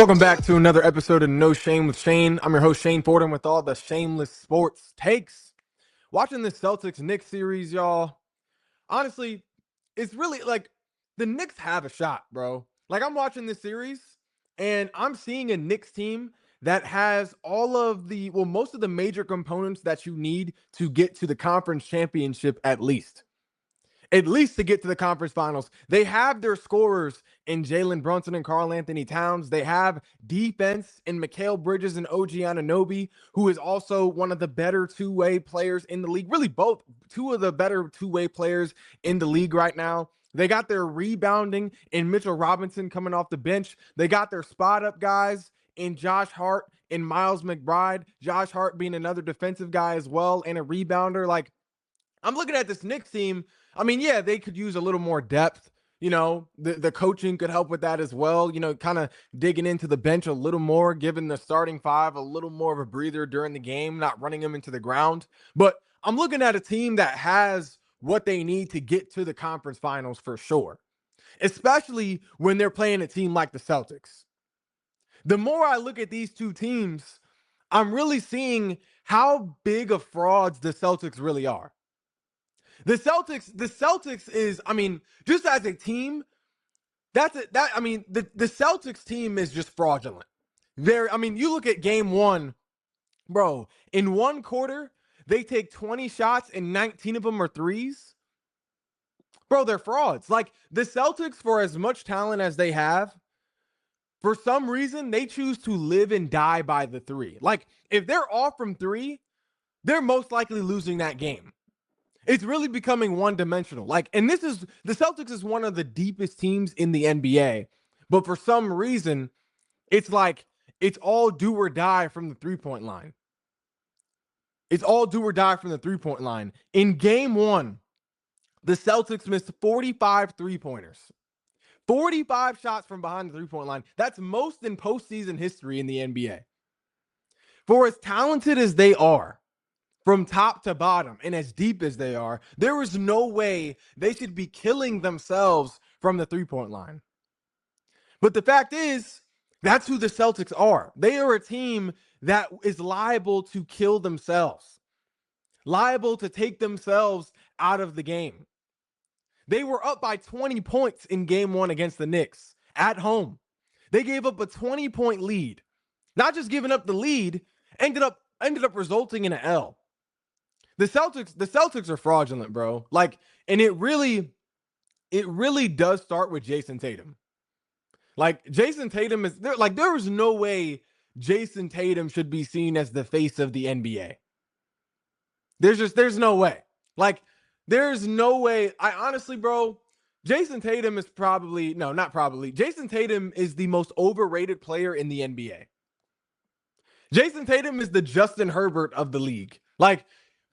Welcome back to another episode of No Shame with Shane. I'm your host, Shane Fordham, with all the shameless sports takes. Watching this Celtics Knicks series, y'all. Honestly, it's really like the Knicks have a shot, bro. Like, I'm watching this series and I'm seeing a Knicks team that has most of the major components that you need to get to the conference championship at least to get to the conference finals. They have their scorers in Jalen Brunson and Karl Anthony Towns. They have defense in Mikal Bridges and OG Anunoby, who is also one of the better two-way players in the league. Really, both two of the better two-way players in the league right now. They got their rebounding in Mitchell Robinson coming off the bench. They got their spot-up guys in Josh Hart and Miles McBride. Josh Hart being another defensive guy as well and a rebounder. Like, I'm looking at this Knicks team. I mean, yeah, they could use a little more depth. You know, the coaching could help with that as well. You know, kind of digging into the bench a little more, giving the starting five a little more of a breather during the game, not running them into the ground. But I'm looking at a team that has what they need to get to the conference finals for sure, especially when they're playing a team like the Celtics. The more I look at these two teams, I'm really seeing how big of frauds the Celtics really are. The Celtics is, I mean, just as a team, the Celtics team is just fraudulent. You look at game one, bro, in one quarter, they take 20 shots and 19 of them are threes. Bro, they're frauds. Like, the Celtics, for as much talent as they have, for some reason, they choose to live and die by the three. Like, if they're off from three, they're most likely losing that game. It's really becoming one-dimensional. Like, and the Celtics is one of the deepest teams in the NBA, but for some reason, it's like it's all do or die from the three-point line. It's all do or die from the three-point line. In game one, the Celtics missed 45 three-pointers. 45 shots from behind the three-point line. That's most in postseason history in the NBA. For as talented as they are, from top to bottom, and as deep as they are, there is no way they should be killing themselves from the three-point line. But the fact is, that's who the Celtics are. They are a team that is liable to kill themselves, liable to take themselves out of the game. They were up by 20 points in game one against the Knicks at home. They gave up a 20-point lead. Not just giving up the lead, ended up resulting in an L. The Celtics are fraudulent, bro. Like, and it really does start with Jason Tatum. Like, Jason Tatum is there. Like, there is no way Jason Tatum should be seen as the face of the NBA. There's no way. Like, there's no way. I honestly, bro, Jason Tatum is Jason Tatum is the most overrated player in the NBA. Jason Tatum is the Justin Herbert of the league. Like,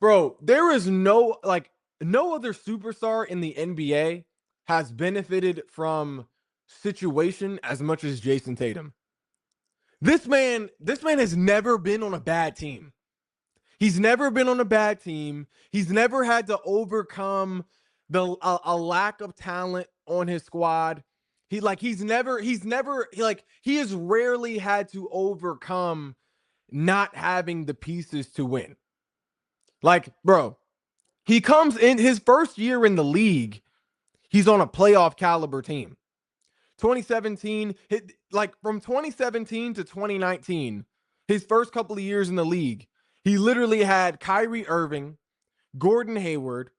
bro, there is no other superstar in the NBA has benefited from situation as much as Jason Tatum. This man has never been on a bad team. He's never been on a bad team. He's never had to overcome a lack of talent on his squad. He has rarely had to overcome not having the pieces to win. Like, bro, he comes in his first year in the league. He's on a playoff caliber team. 2017, from 2017 to 2019, his first couple of years in the league, he literally had Kyrie Irving, Gordon Hayward,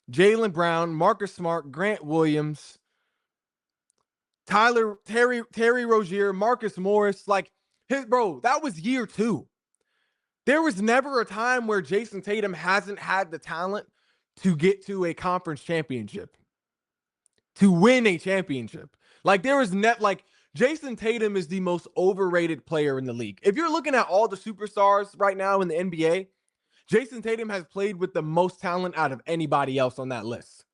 Jaylen Brown, Marcus Smart, Grant Williams, Terry Rozier, Marcus Morris. Like, that was year two. There was never a time where Jason Tatum hasn't had the talent to get to a conference championship, to win a championship. Like, Jason Tatum is the most overrated player in the league. If you're looking at all the superstars right now in the NBA, Jason Tatum has played with the most talent out of anybody else on that list.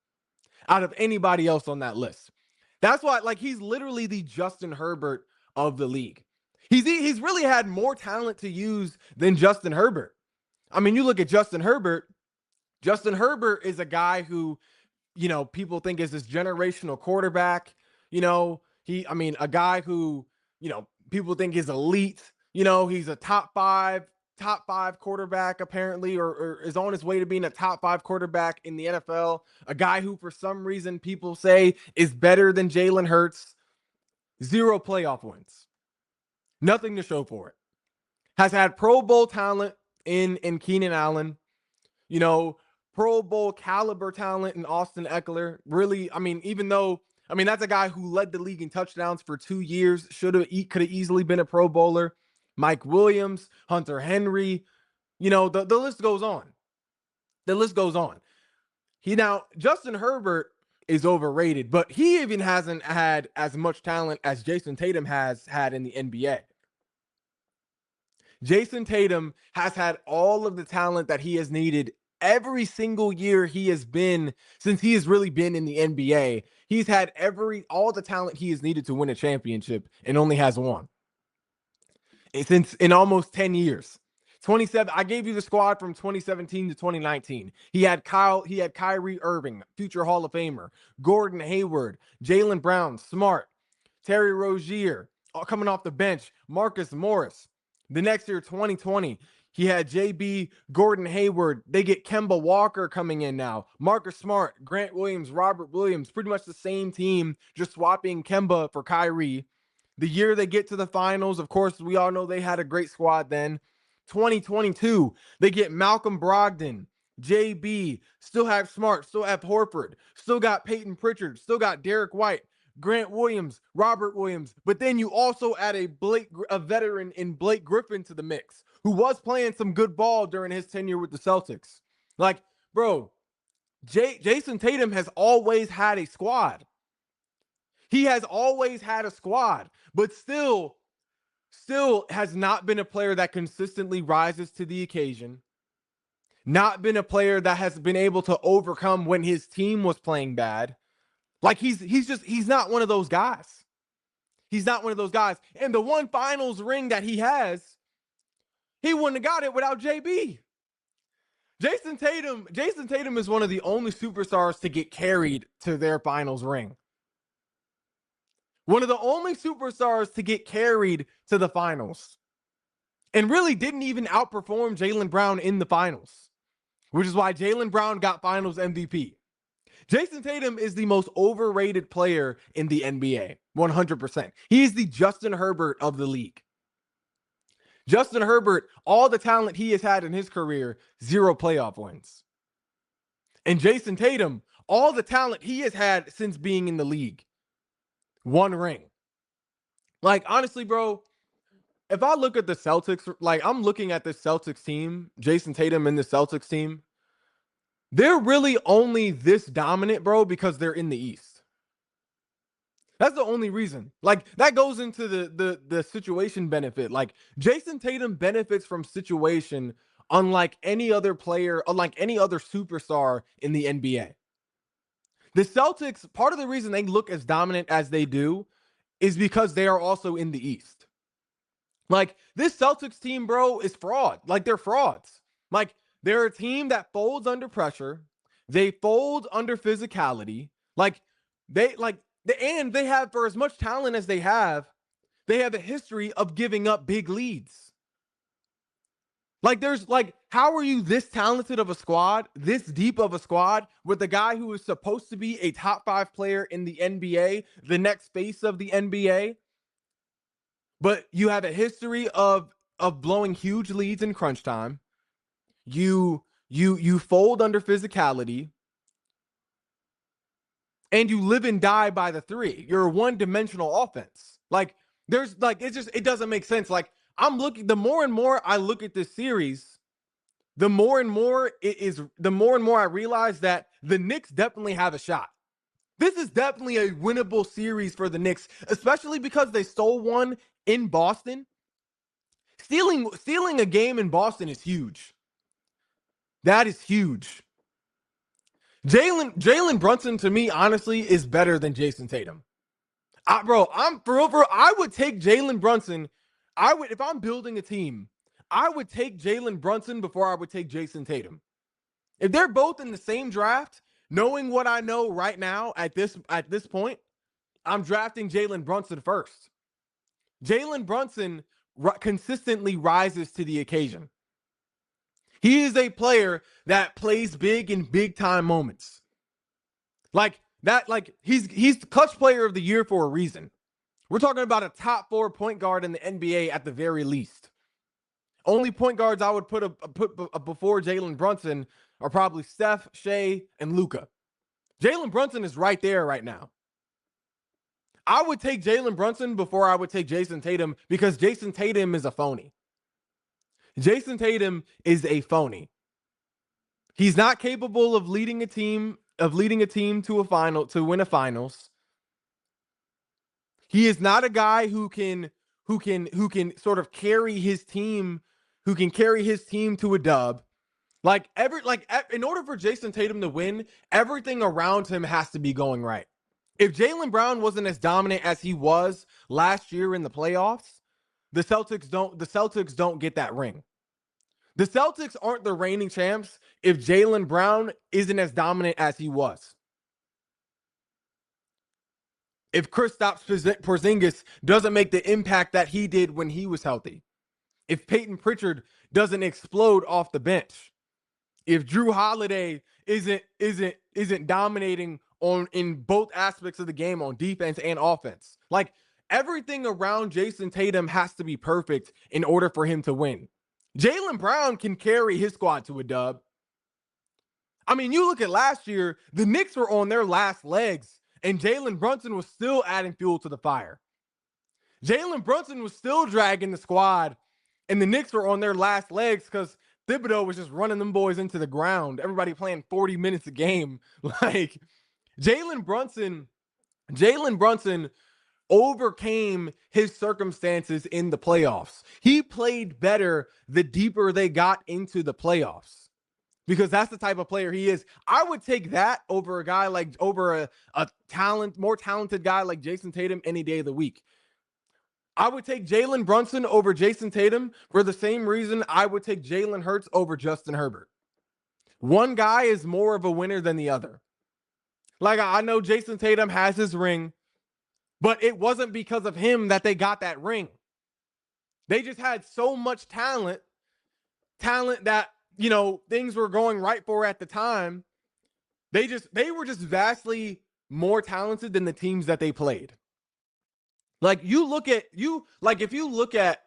That's why, like, he's literally the Justin Herbert of the league. He's really had more talent to use than Justin Herbert. I mean, you look at Justin Herbert. Justin Herbert is a guy who, people think is this generational quarterback. A guy who, people think is elite. He's a top five quarterback apparently, or is on his way to being a top 5 quarterback in the NFL. A guy who, for some reason, people say is better than Jalen Hurts. 0 playoff wins. Nothing to show for it. Has had Pro Bowl talent in Keenan Allen. Pro Bowl caliber talent in Austin Eckler. Really, that's a guy who led the league in touchdowns for 2 years. Could have easily been a Pro Bowler. Mike Williams, Hunter Henry. The list goes on. The list goes on. Justin Herbert is overrated, but he even hasn't had as much talent as Jason Tatum has had in the NBA. Jason Tatum has had all of the talent that he has needed every single year since he has really been in the NBA. He's had all the talent he has needed to win a championship and only has one. In almost 10 years. 27. I gave you the squad from 2017 to 2019. He had Kyrie Irving, future Hall of Famer, Gordon Hayward, Jaylen Brown, Smart, Terry Rozier, coming off the bench, Marcus Morris. The next year, 2020, he had JB, Gordon Hayward. They get Kemba Walker coming in now. Marcus Smart, Grant Williams, Robert Williams, pretty much the same team, just swapping Kemba for Kyrie. The year they get to the finals, of course, we all know they had a great squad then. 2022, they get Malcolm Brogdon, JB, still have Smart, still have Horford, still got Peyton Pritchard, still got Derek White, Grant Williams, Robert Williams. But then you also add a veteran in Blake Griffin to the mix, who was playing some good ball during his tenure with the Celtics. Jason Tatum has always had a squad. He has always had a squad, but still has not been a player that consistently rises to the occasion. Not been a player that has been able to overcome when his team was playing bad. He's not one of those guys. He's not one of those guys. And the one finals ring that he has, he wouldn't have got it without JB. Jason Tatum is one of the only superstars to get carried to their finals ring. One of the only superstars to get carried to the finals. And really didn't even outperform Jaylen Brown in the finals, which is why Jaylen Brown got finals MVP. Jason Tatum is the most overrated player in the NBA, 100%. He is the Justin Herbert of the league. Justin Herbert, all the talent he has had in his career, 0 playoff wins. And Jason Tatum, all the talent he has had since being in the league, 1 ring. Honestly, bro, if I look at the Celtics, I'm looking at the Celtics team, Jason Tatum and the Celtics team, they're really only this dominant, bro, because they're in the East. That's the only reason. That goes into the situation benefit. Jason Tatum benefits from situation unlike any other player, unlike any other superstar in the NBA. The Celtics, part of the reason they look as dominant as they do is because they are also in the East. This Celtics team, bro, is fraud. They're frauds. They're a team that folds under pressure. They fold under physicality. And they have, for as much talent as they have a history of giving up big leads. How are you this talented of a squad, this deep of a squad, with a guy who is supposed to be a top 5 player in the NBA, the next face of the NBA, but you have a history of blowing huge leads in crunch time. You fold under physicality, and you live and die by the 3. You're a one-dimensional offense. It doesn't make sense. The more and more I look at this series, the more and more I realize that the Knicks definitely have a shot. This is definitely a winnable series for the Knicks, especially because they stole one in Boston. Stealing a game in Boston is huge. That is huge. Jalen Brunson, to me, honestly, is better than Jason Tatum. I would take Jalen Brunson. If I'm building a team, I would take Jalen Brunson before I would take Jason Tatum. If they're both in the same draft, knowing what I know right now at this point, I'm drafting Jalen Brunson first. Jalen Brunson consistently rises to the occasion. He is a player that plays big in big time moments. Like that, like he's the clutch player of the year for a reason. We're talking about a top 4 point guard in the NBA at the very least. Only point guards I would put before Jalen Brunson are probably Steph, Shea, and Luka. Jalen Brunson is right there right now. I would take Jalen Brunson before I would take Jason Tatum because Jason Tatum is a phony. Jason Tatum is a phony. He's not capable of leading a team to a final, to win a finals. He is not a guy who can sort of carry his team, to a dub. In order for Jason Tatum to win, everything around him has to be going right. If Jaylen Brown wasn't as dominant as he was last year in the playoffs, the Celtics don't get that ring. The Celtics aren't the reigning champs if Jaylen Brown isn't as dominant as he was. If Kristaps Porzingis doesn't make the impact that he did when he was healthy. If Peyton Pritchard doesn't explode off the bench. If Drew Holiday isn't dominating in both aspects of the game, on defense and offense. Like, everything around Jason Tatum has to be perfect in order for him to win. Jaylen Brown can carry his squad to a dub. I mean, you look at last year, the Knicks were on their last legs, and Jalen Brunson was still adding fuel to the fire. Jalen Brunson was still dragging the squad, and the Knicks were on their last legs because Thibodeau was just running them boys into the ground. Everybody playing 40 minutes a game. Like, Jalen Brunson overcame his circumstances in the playoffs. He played better the deeper they got into the playoffs because that's the type of player he is. I would take that over a more talented guy like Jason Tatum any day of the week. I would take Jalen Brunson over Jason Tatum for the same reason I would take Jalen Hurts over Justin Herbert. One guy is more of a winner than the other. Like, I know Jason Tatum has his ring, but it wasn't because of him that they got that ring. They just had so much talent that, things were going right for at the time. They were just vastly more talented than the teams that they played. Like, if you look at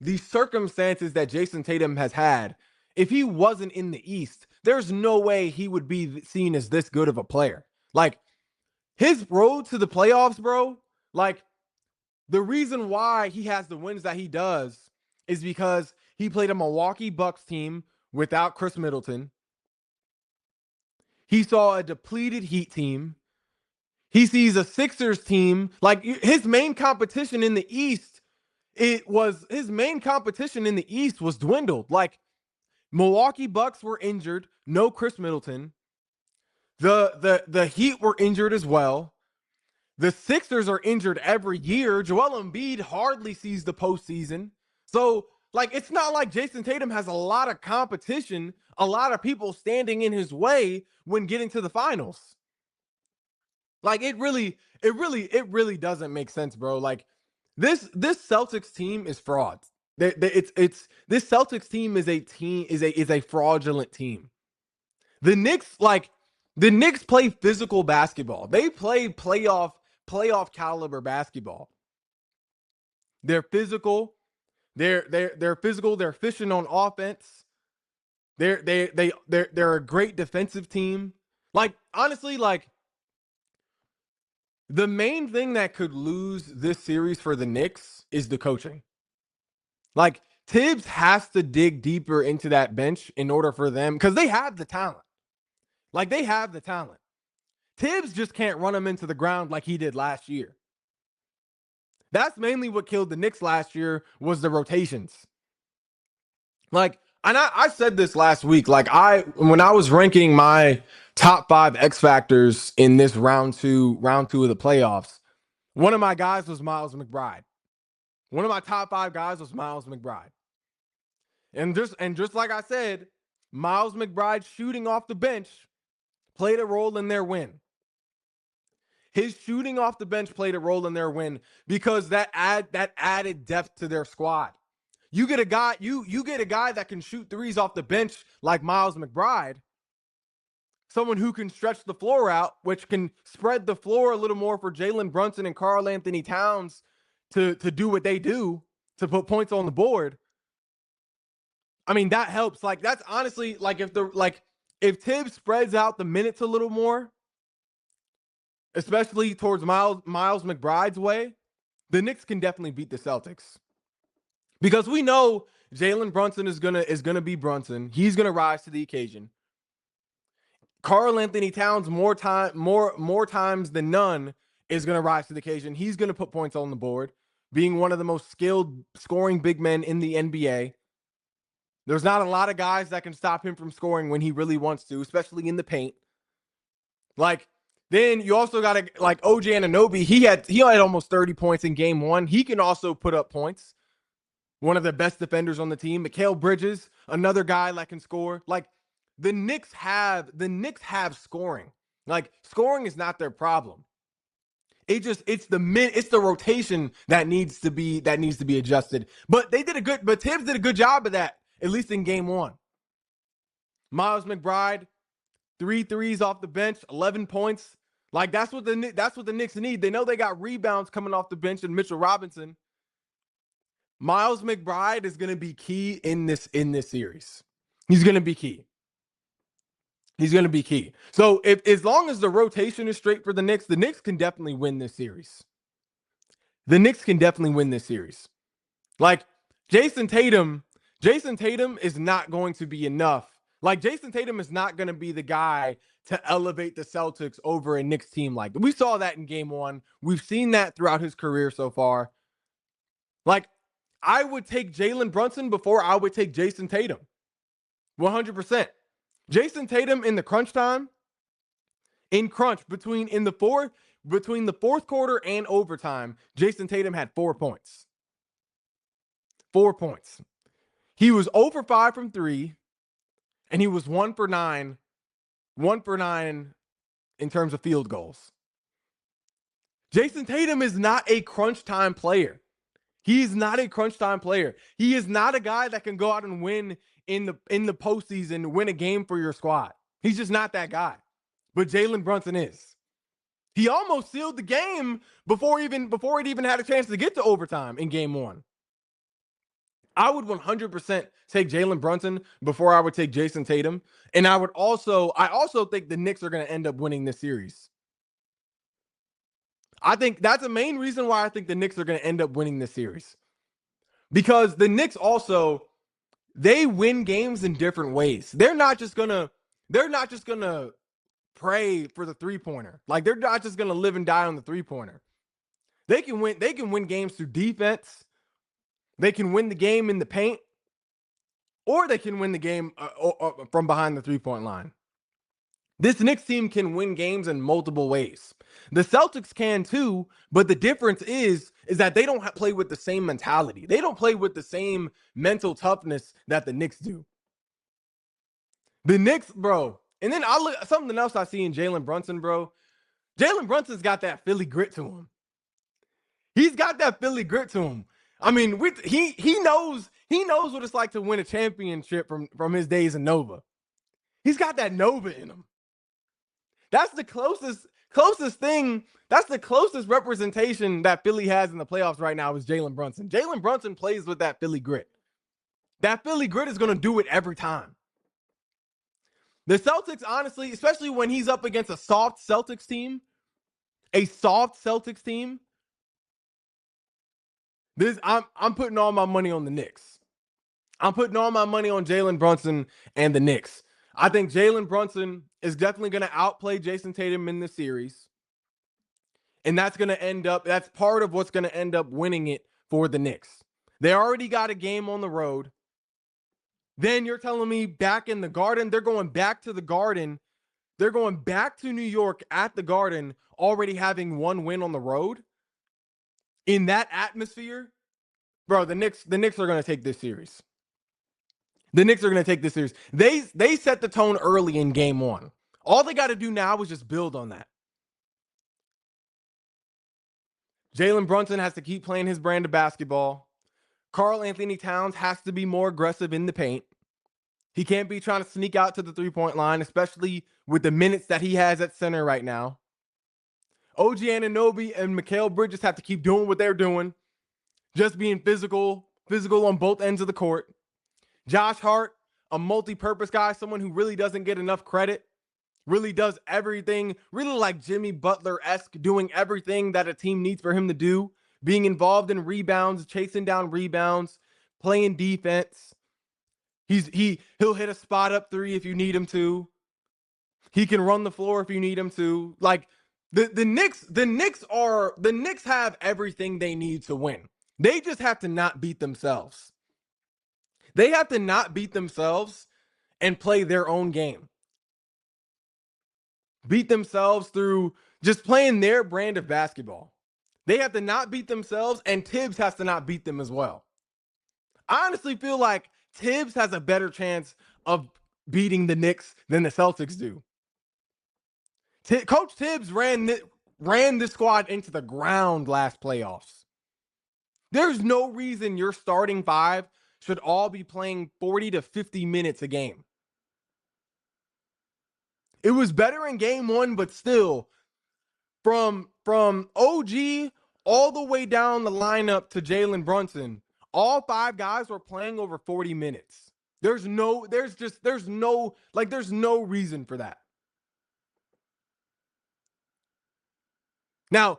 the circumstances that Jason Tatum has had, if he wasn't in the East, there's no way he would be seen as this good of a player. Like, his road to the playoffs, bro, like, the reason why he has the wins that he does is because he played a Milwaukee Bucks team without Chris Middleton. He saw a depleted Heat team. He sees a Sixers team. Like, his main competition in the East, was dwindled. Like, Milwaukee Bucks were injured. No Chris Middleton. The Heat were injured as well. The Sixers are injured every year. Joel Embiid hardly sees the postseason. So, like, it's not like Jason Tatum has a lot of competition, a lot of people standing in his way when getting to the finals. Like, it really doesn't make sense, bro. Like, this Celtics team is frauds. This Celtics team is a fraudulent team. The Knicks play physical basketball. They play playoff caliber basketball. They're physical. They're physical. They're efficient on offense. They're a great defensive team. Like, honestly, like, the main thing that could lose this series for the Knicks is the coaching. Like, Tibbs has to dig deeper into that bench in order for them, because they have the talent. Like, they have the talent. Tibbs just can't run them into the ground like he did last year. That's mainly what killed the Knicks last year, was the rotations. Like, and I said this last week, like, when I was ranking my top 5 X factors in this round two of the playoffs, one of my guys was Miles McBride. One of my top 5 guys was Miles McBride. And just like I said, Miles McBride shooting off the bench played a role in their win. his shooting off the bench played a role in their win because that added depth to their squad. You get a guy, you get a guy that can shoot threes off the bench like Miles McBride, someone who can stretch the floor out, which can spread the floor a little more for Jalen Brunson and Karl Anthony Towns to do what they do, to put points on the board. I mean, that helps. Like, that's honestly, like, if Tibbs spreads out the minutes a little more, especially towards Miles McBride's way, the Knicks can definitely beat the Celtics. Because we know Jalen Brunson is gonna be Brunson. He's gonna rise to the occasion. Karl Anthony Towns more times than none is gonna rise to the occasion. He's gonna put points on the board, being one of the most skilled scoring big men in the NBA. There's not a lot of guys that can stop him from scoring when he really wants to, especially in the paint. Like, then you also got like OG Anunoby. He had almost 30 points in game one. He can also put up points. One of the best defenders on the team. Mikal Bridges, another guy that can score. Like, the Knicks have scoring. Like, scoring is not their problem. It's the rotation that needs to be adjusted. But Tibbs did a good job of that, at least in game one. Miles McBride, 3 threes off the bench, 11 points. Like, that's what the Knicks need. They know they got rebounds coming off the bench and Mitchell Robinson. Miles McBride is going to be key in this series. He's going to be key. So as long as the rotation is straight for the Knicks can definitely win this series. Like, Jason Tatum is not going to be enough. Like, Jason Tatum is not going to be the guy to elevate the Celtics over a Knicks team like that. We saw that in game one. We've seen that throughout his career so far. Like, I would take Jalen Brunson before I would take Jason Tatum. 100%. Jason Tatum in the crunch time, between the fourth quarter and overtime, Jason Tatum had 4 points. 4 points. He was 0 for 5 from 3, and he was 1 for 9 in terms of field goals. Jason Tatum is not a crunch time player. He's not a crunch time player. He is not a guy that can go out and win in the postseason, win a game for your squad. He's just not that guy. But Jalen Brunson is. He almost sealed the game before it even had a chance to get to overtime in game one. I would 100% take Jalen Brunson before I would take Jason Tatum. And I also think the Knicks are going to end up winning this series. I think that's the main reason why I think the Knicks are going to end up winning this series. Because the Knicks also, they win games in different ways. They're not just going to pray for the three-pointer. Like, they're not just going to live and die on the three-pointer. They can win games through defense. They can win the game in the paint, or they can win the game from behind the three-point line. This Knicks team can win games in multiple ways. The Celtics can too, but the difference is that they don't play with the same mentality. They don't play with the same mental toughness that the Knicks do. The Knicks, bro. And then something else I see in Jalen Brunson, bro. Jalen Brunson's got that Philly grit to him. He's got that Philly grit to him. I mean, he knows what it's like to win a championship from his days in Nova. He's got that Nova in him. That's the closest thing. That's the closest representation that Philly has in the playoffs right now is Jalen Brunson. Jalen Brunson plays with that Philly grit. That Philly grit is going to do it every time. The Celtics, honestly, especially when he's up against a soft Celtics team, I'm putting all my money on the Knicks. I'm putting all my money on Jalen Brunson and the Knicks. I think Jalen Brunson is definitely going to outplay Jason Tatum in this series. And that's part of what's going to end up winning it for the Knicks. They already got a game on the road. Then you're telling me back in the Garden, they're going back to the Garden. They're going back to New York at the Garden, already having one win on the road. In that atmosphere, bro, the Knicks are going to take this series. The Knicks are going to take this series. They set the tone early in game one. All they got to do now is just build on that. Jalen Brunson has to keep playing his brand of basketball. Karl Anthony Towns has to be more aggressive in the paint. He can't be trying to sneak out to the three-point line, especially with the minutes that he has at center right now. OG Anunoby and Mikal Bridges have to keep doing what they're doing, just being physical on both ends of the court. Josh Hart, a multi-purpose guy, someone who really doesn't get enough credit, really does everything, really like Jimmy Butler-esque, doing everything that a team needs for him to do, being involved in rebounds, chasing down rebounds, playing defense. He'll hit a spot up three if you need him to. He can run the floor if you need him to. Like the Knicks have everything they need to win. They just have to not beat themselves. They have to not beat themselves and play their own game. Beat themselves through just playing their brand of basketball. They have to not beat themselves, and Tibbs has to not beat them as well. I honestly feel like Tibbs has a better chance of beating the Knicks than the Celtics do. Coach Tibbs ran this squad into the ground last playoffs. There's no reason your starting five should all be playing 40 to 50 minutes a game. It was better in game one, but still, from OG all the way down the lineup to Jalen Brunson, all five guys were playing over 40 minutes. There's no reason for that. Now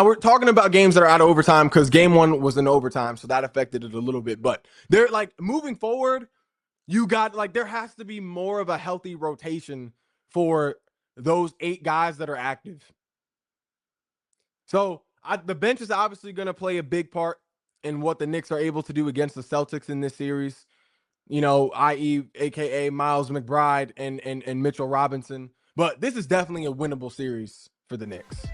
we're talking about games that are out of overtime because game one was in overtime, so that affected it a little bit. But they're like moving forward, you got like there has to be more of a healthy rotation for those 8 guys that are active. So the bench is obviously going to play a big part in what the Knicks are able to do against the Celtics in this series. You know, i.e., aka Miles McBride and Mitchell Robinson. But this is definitely a winnable series for the Knicks.